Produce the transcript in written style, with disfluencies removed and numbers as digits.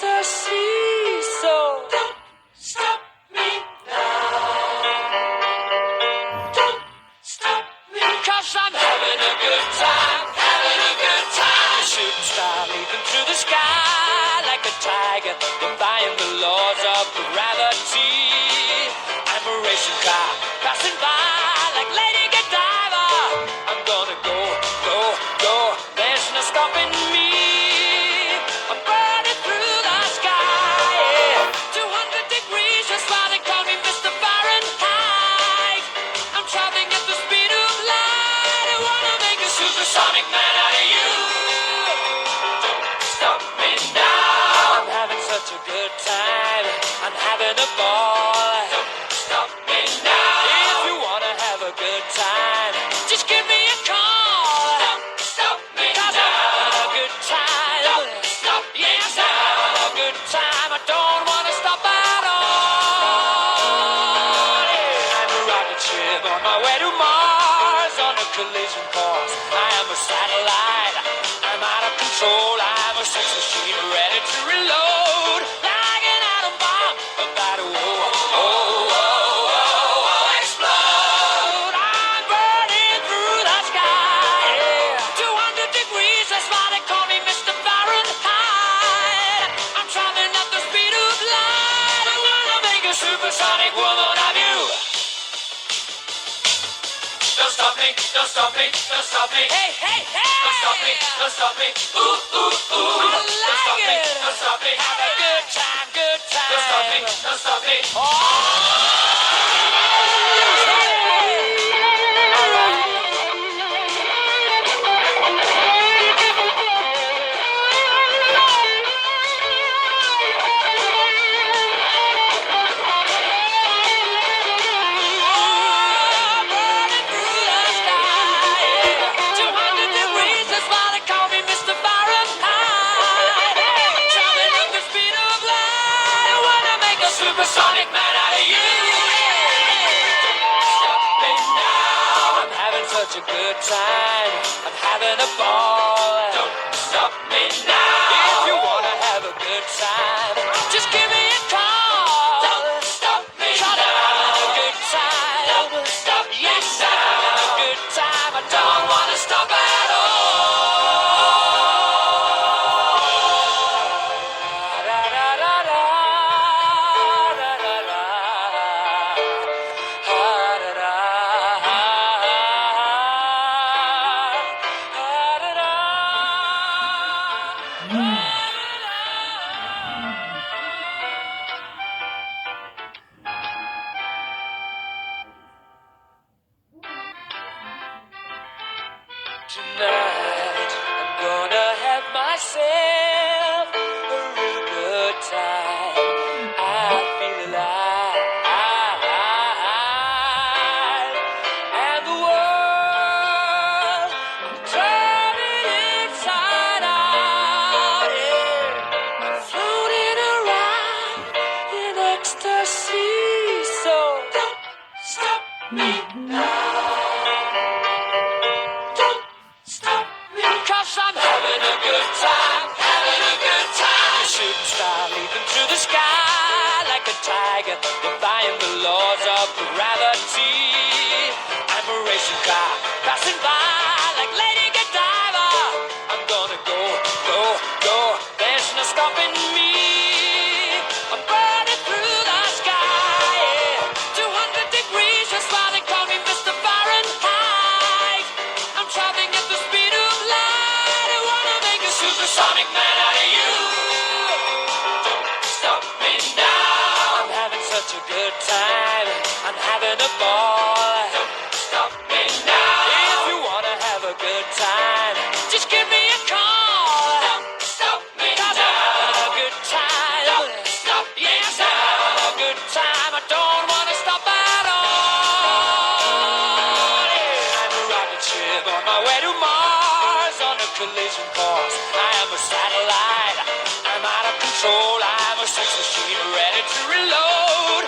ecstasy. So don't stop me now. Don't stop me, 'cause I'm having a good time, having a good time. A shooting star leaping through the sky like a tiger, defying the laws of gravity. I'm a racing car passing by like Lady Godiva. I'm gonna go, go, go. There's no stopping me. I'm burning through the sky. Yeah. 200 degrees, that's why they call me Mr. Fahrenheit. I'm traveling at the speed of light. I wanna make a supersonic man out of you. Don't stop me now. I'm having such a good time. I'm having a ball. Don't stop me now. If you wanna have a good time, just give me a call. Don't stop me now. I'm having a good time. Don't stop me now. Yes, I'm having a good time. I don't wanna stop at all. Yeah. I'm a rocket ship on my way to Mars on a collision course. I am a satellite. I'm out of control. I'm a sex machine ready to reload. Like an atom bomb about to explode. I'm burning through the sky. Yeah. 200 degrees, that's why they call me Mr. Fahrenheit. I'm traveling at the speed of light. I wanna make a supersonic woman of you. Don't stop me, don't stop me, don't stop me. Hey, hey, hey! Don't stop me, don't stop me. Ooh, ooh, ooh. I like don't stop me, don't stop me. Have a good time, good time. Don't stop me, don't stop me. Oh! Supersonic man out of you. Stop me now. I'm having such a good time. I'm having a ball. Don't stop me now. If you wanna have a good time, just give me a call. Don't stop me now. I'm having a good time. Don't stop. Yes, I'm having a good time. I don't wanna stop at all. Da, da, da, da. Tonight, I'm gonna have myself a real good time. I feel alive, and the world, I'm turning inside out. Yeah. I'm floating around in ecstasy. So don't stop me now. Stop me, 'cause I'm having a good time, having a good time. A shooting star leaping through the sky like a tiger, defying the laws of gravity. I'm a racing car passing by like Lady Godiva. I'm gonna go, go, go. There's no stopping me. I'm burning through the sky. Yeah. 200 degrees, that's why they call me Mr. Fahrenheit. I'm traveling at the speed of light. I wanna make a supersonic man out of you. Don't stop me now. I'm having such a good time. I'm having a ball. Don't stop me now. If you wanna have a good time, just give me a call. Don't stop me now. 'Cause I'm having a good time. Don't stop me now. Yes, I'm having a good time. I don't wanna stop at all. Yeah. I'm a rocket ship on my way to Mars on a collision course. I am a satellite. I'm out of control. I'm a sex machine ready to reload.